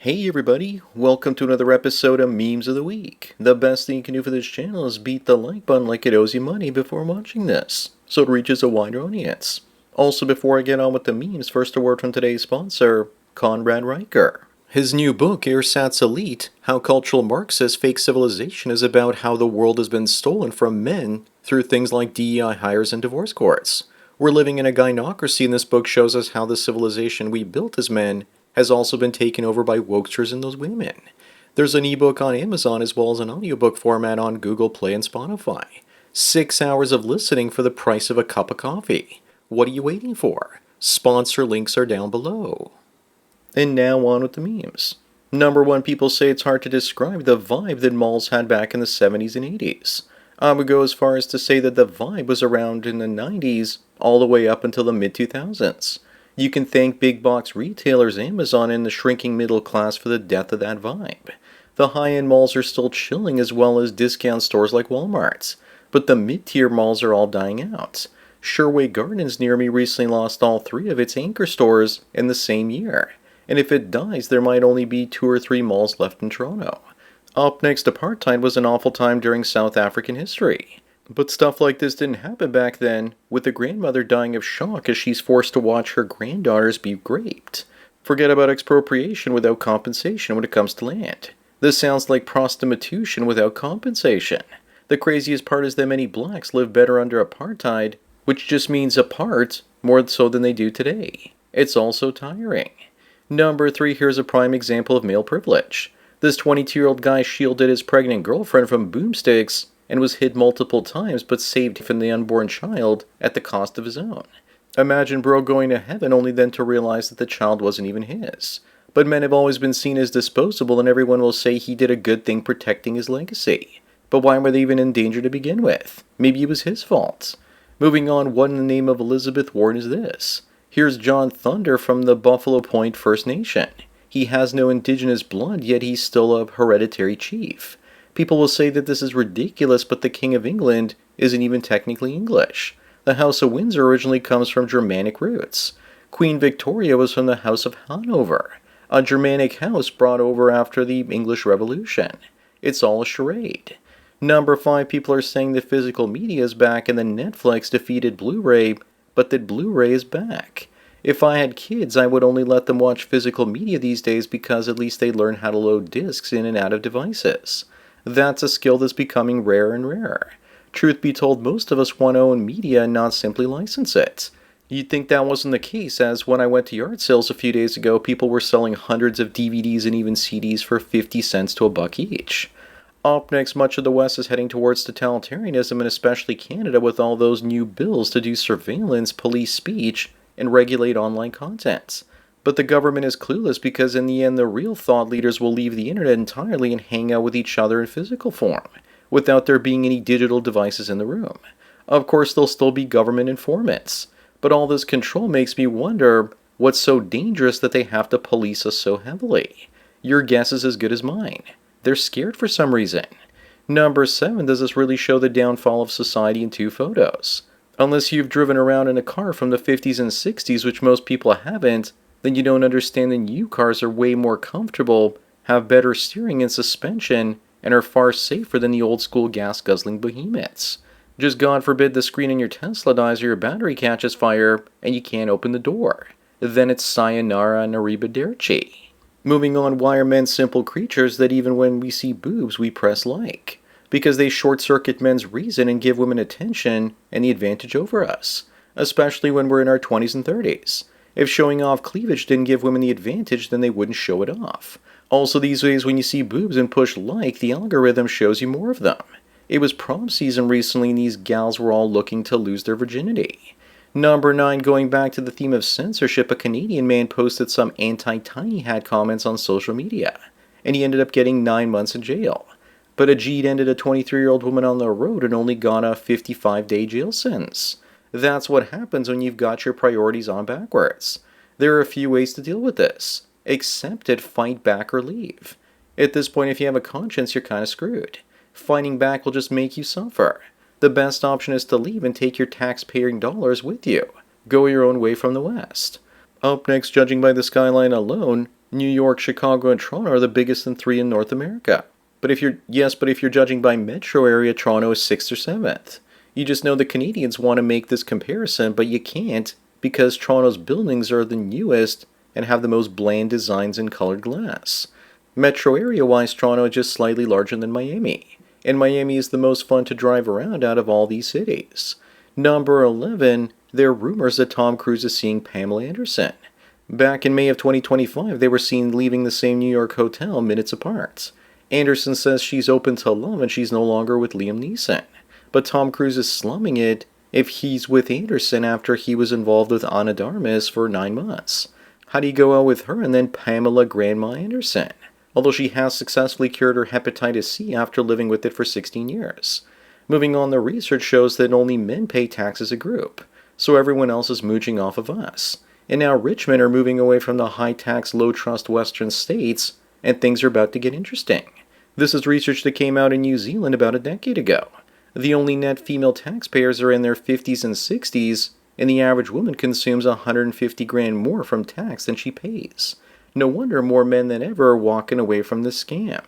Hey everybody, welcome to another episode of Memes of the Week. The best thing you can do for this channel is beat the like button like it owes you money before watching this, so it reaches a wider audience. Also, before I get on with the memes, first a word from today's sponsor, Conrad Riker. His new book, Ersatz Elite, How Cultural Marxists Fake Civilization, is about how the world has been stolen from men through things like DEI hires and divorce courts. We're living in a gynocracy, and this book shows us how the civilization we built as men has also been taken over by wokesters and those women. There's an ebook on Amazon as well as an audiobook format on Google Play and Spotify. 6 hours of listening for the price of a cup of coffee. What are you waiting for? Sponsor links are down below. And now on with the memes. Number one, people say it's hard to describe the vibe that malls had back in the 70s and 80s. I would go as far as to say that the vibe was around in the 90s all the way up until the mid-2000s. You can thank big box retailers, Amazon, and the shrinking middle class for the death of that vibe. The high-end malls are still chilling as well as discount stores like Walmart's, but the mid-tier malls are all dying out. Sherway Gardens near me recently lost all 3 of its anchor stores in the same year, and if it dies there might only be 2 or 3 malls left in Toronto. Up next, apartheid was an awful time during South African history. But stuff like this didn't happen back then, with the grandmother dying of shock as she's forced to watch her granddaughters be raped. Forget about expropriation without compensation when it comes to land. This sounds like prostitution without compensation. The craziest part is that many blacks live better under apartheid, which just means apart more so than they do today. It's also tiring. Number 3, here's a prime example of male privilege. This 22-year-old guy shielded his pregnant girlfriend from boomsticks and was hid multiple times but saved from the unborn child at the cost of his own. Imagine bro going to heaven only then to realize that the child wasn't even his. But men have always been seen as disposable and everyone will say he did a good thing protecting his legacy. But why were they even in danger to begin with? Maybe it was his fault. Moving on, what in the name of Elizabeth Warren is this? Here's John Thunder from the Buffalo Point First Nation. He has no indigenous blood, yet he's still a hereditary chief. People will say that this is ridiculous, but the King of England isn't even technically English. The House of Windsor originally comes from Germanic roots. Queen Victoria was from the House of Hanover, a Germanic house brought over after the English Revolution. It's all a charade. Number 5, people are saying that physical media is back and that Netflix defeated Blu-ray, but that Blu-ray is back. If I had kids, I would only let them watch physical media these days because at least they'd learn how to load discs in and out of devices. That's a skill that's becoming rarer and rarer. Truth be told, most of us want to own media and not simply license it. You'd think that wasn't the case, as when I went to yard sales a few days ago, people were selling hundreds of DVDs and even CDs for 50 cents to $1 each. Up next, much of the West is heading towards totalitarianism, and especially Canada with all those new bills to do surveillance, police speech, and regulate online content. But the government is clueless because in the end the real thought leaders will leave the internet entirely and hang out with each other in physical form, without there being any digital devices in the room. Of course there'll still be government informants, but all this control makes me wonder what's so dangerous that they have to police us so heavily. Your guess is as good as mine. They're scared for some reason. Number 7, does this really show the downfall of society in 2 photos? Unless you've driven around in a car from the 50s and 60s, which most people haven't, then you don't understand that new cars are way more comfortable, have better steering and suspension, and are far safer than the old school gas-guzzling behemoths. Just God forbid the screen in your Tesla dies or your battery catches fire and you can't open the door. Then it's sayonara and arrivederci. Moving on, why are men simple creatures that even when we see boobs we press like? Because they short-circuit men's reason and give women attention and the advantage over us, especially when we're in our 20s and 30s. If showing off cleavage didn't give women the advantage, then they wouldn't show it off. Also, these days when you see boobs and push like, the algorithm shows you more of them. It was prom season recently and these gals were all looking to lose their virginity. Number 9, going back to the theme of censorship, a Canadian man posted some anti-tiny hat comments on social media, and he ended up getting 9 months in jail. But a G'd ended a 23-year-old woman on the road and only got a 55-day jail sentence. That's what happens when you've got your priorities on backwards. There are a few ways to deal with this. Accept it, fight back, or leave. At this point, if you have a conscience, you're kind of screwed. Fighting back will just make you suffer. The best option is to leave and take your tax-paying dollars with you. Go your own way from the West. Up next, judging by the skyline alone, New York, Chicago, and Toronto are the biggest in 3 in North America. But if you're judging by metro area, Toronto is 6th or 7th. You just know the Canadians want to make this comparison, but you can't because Toronto's buildings are the newest and have the most bland designs in colored glass. Metro area-wise, Toronto is just slightly larger than Miami, and Miami is the most fun to drive around out of all these cities. Number 11, there are rumors that Tom Cruise is seeing Pamela Anderson. Back in May of 2025, they were seen leaving the same New York hotel minutes apart. Anderson says she's open to love and she's no longer with Liam Neeson. But Tom Cruise is slumming it if he's with Anderson after he was involved with Ana de Armas for 9 months. How do you go out with her and then Pamela Grandma Anderson? Although she has successfully cured her hepatitis C after living with it for 16 years. Moving on, the research shows that only men pay tax as a group, so everyone else is mooching off of us. And now rich men are moving away from the high-tax, low-trust Western states, and things are about to get interesting. This is research that came out in New Zealand about a decade ago. The only net female taxpayers are in their 50s and 60s, and the average woman consumes $150,000 more from tax than she pays. No wonder more men than ever are walking away from this scam.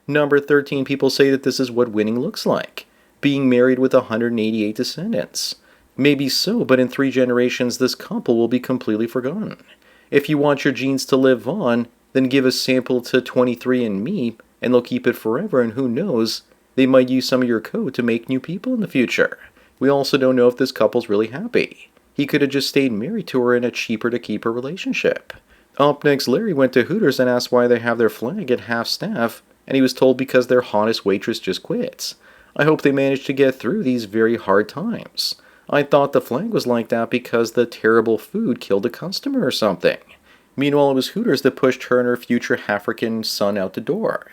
Number 13, people say that this is what winning looks like. Being married with 188 descendants. Maybe so, but in 3 generations this couple will be completely forgotten. If you want your genes to live on, then give a sample to 23andMe, and they'll keep it forever, and who knows, they might use some of your code to make new people in the future. We also don't know if this couple's really happy. He could have just stayed married to her in a cheaper-to-keep-her relationship. Up next, Larry went to Hooters and asked why they have their flag at half-staff, and he was told because their hottest waitress just quit. I hope they managed to get through these very hard times. I thought the flag was like that because the terrible food killed a customer or something. Meanwhile, it was Hooters that pushed her and her future African son out the door.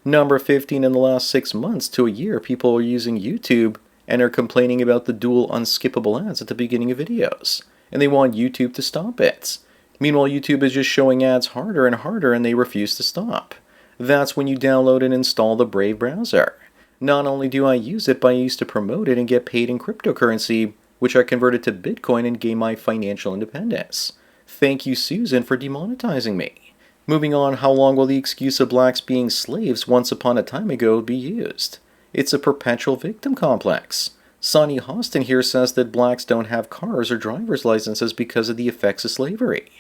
Number 15, in the last 6 months to a year, people are using YouTube and are complaining about the dual unskippable ads at the beginning of videos, and they want YouTube to stop it. Meanwhile, YouTube is just showing ads harder and harder and they refuse to stop. That's when you download and install the Brave browser. Not only do I use it, but I used to promote it and get paid in cryptocurrency, which I converted to Bitcoin and gained my financial independence. Thank you, Susan, for demonetizing me. Moving on, how long will the excuse of blacks being slaves once upon a time ago be used? It's a perpetual victim complex. Sonny Hostin here says that blacks don't have cars or driver's licenses because of the effects of slavery.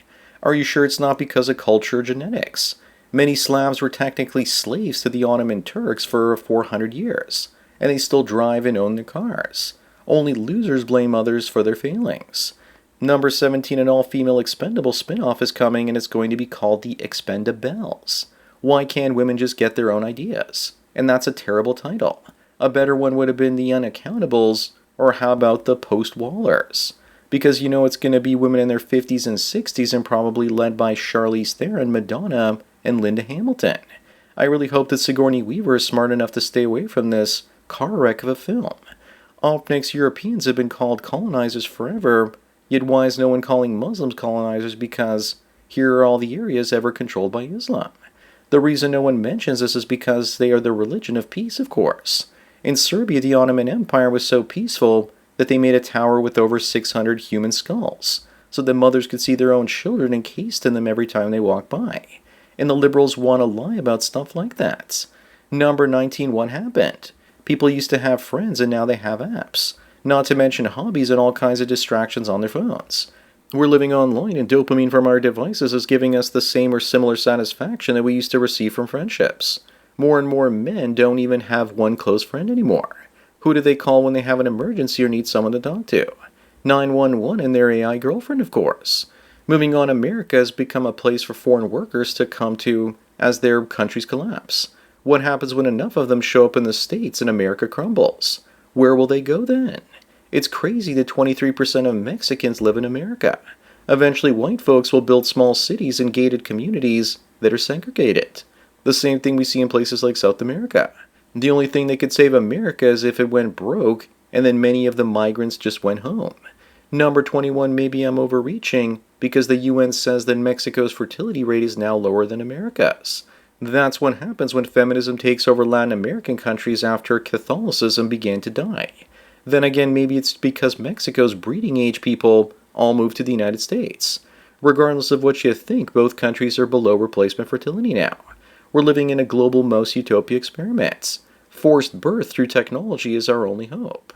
Are you sure it's not because of culture or genetics? Many Slavs were technically slaves to the Ottoman Turks for 400 years, and they still drive and own their cars. Only losers blame others for their failings. Number 17, an all-female Expendable spin-off is coming, and it's going to be called the Expendables. Why can't women just get their own ideas? And that's a terrible title. A better one would have been the Unaccountables, or how about the Post-Wallers? Because you know it's going to be women in their 50s and 60s and probably led by Charlize Theron, Madonna, and Linda Hamilton. I really hope that Sigourney Weaver is smart enough to stay away from this car wreck of a film. Up next, Europeans have been called colonizers forever, yet why is no one calling Muslims colonizers? Because here are all the areas ever controlled by Islam. The reason no one mentions this is because they are the religion of peace, of course. In Serbia, the Ottoman Empire was so peaceful that they made a tower with over 600 human skulls, so that mothers could see their own children encased in them every time they walked by. And the liberals want to lie about stuff like that. Number 19, what happened? People used to have friends and now they have apps. Not to mention hobbies and all kinds of distractions on their phones. We're living online and dopamine from our devices is giving us the same or similar satisfaction that we used to receive from friendships. More and more men don't even have one close friend anymore. Who do they call when they have an emergency or need someone to talk to? 911 and their AI girlfriend, of course. Moving on, America has become a place for foreign workers to come to as their countries collapse. What happens when enough of them show up in the States and America crumbles? Where will they go then? It's crazy that 23% of Mexicans live in America. Eventually, white folks will build small cities and gated communities that are segregated. The same thing we see in places like South America. The only thing that could save America is if it went broke, and then many of the migrants just went home. Number 21, maybe I'm overreaching, because the UN says that Mexico's fertility rate is now lower than America's. That's what happens when feminism takes over Latin American countries after Catholicism began to die. Then again, maybe it's because Mexico's breeding age people all moved to the United States. Regardless of what you think, both countries are below replacement fertility now. We're living in a global mouse utopia experiment. Forced birth through technology is our only hope.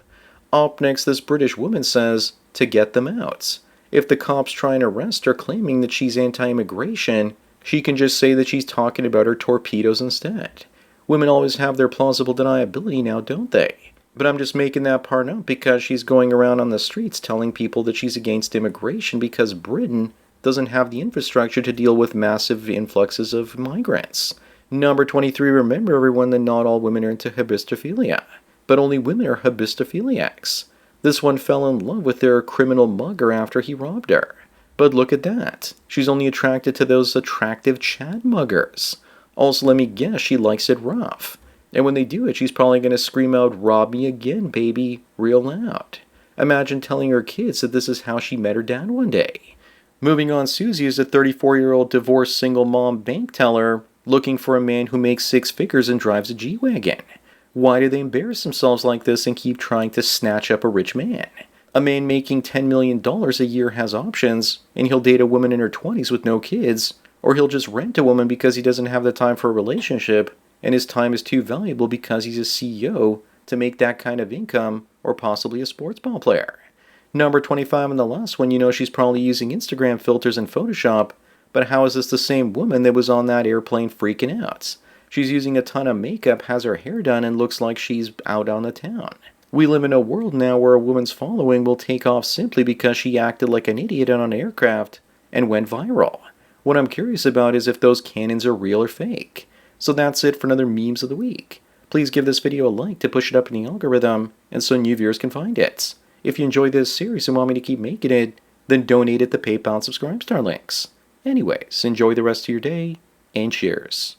Up next, this British woman says to get them out. If the cops try and arrest her claiming that she's anti-immigration, she can just say that she's talking about her torpedoes instead. Women always have their plausible deniability now, don't they? But I'm just making that part up because she's going around on the streets telling people that she's against immigration because Britain doesn't have the infrastructure to deal with massive influxes of migrants. Number 23, remember everyone that not all women are into hibistophilia, but only women are hibistophiliacs. This one fell in love with their criminal mugger after he robbed her. But look at that. She's only attracted to those attractive Chad muggers. Also, let me guess, she likes it rough. And when they do it, she's probably going to scream out, "Rob me again, baby," real loud. Imagine telling her kids that this is how she met her dad one day. Moving on, Susie is a 34-year-old divorced single mom bank teller looking for a man who makes six figures and drives a G-Wagon. Why do they embarrass themselves like this and keep trying to snatch up a rich man? A man making $10 million a year has options, and he'll date a woman in her 20s with no kids, or he'll just rent a woman because he doesn't have the time for a relationship, and his time is too valuable because he's a CEO to make that kind of income, or possibly a sports ball player. Number 25 and the last one, you know she's probably using Instagram filters and Photoshop, but how is this the same woman that was on that airplane freaking out? She's using a ton of makeup, has her hair done, and looks like she's out on the town. We live in a world now where a woman's following will take off simply because she acted like an idiot on an aircraft and went viral. What I'm curious about is if those cannons are real or fake. So that's it for another Memes of the Week. Please give this video a like to push it up in the algorithm and so new viewers can find it. If you enjoyed this series and want me to keep making it, then donate at the PayPal and Subscribe Star links. Anyways, enjoy the rest of your day, and cheers.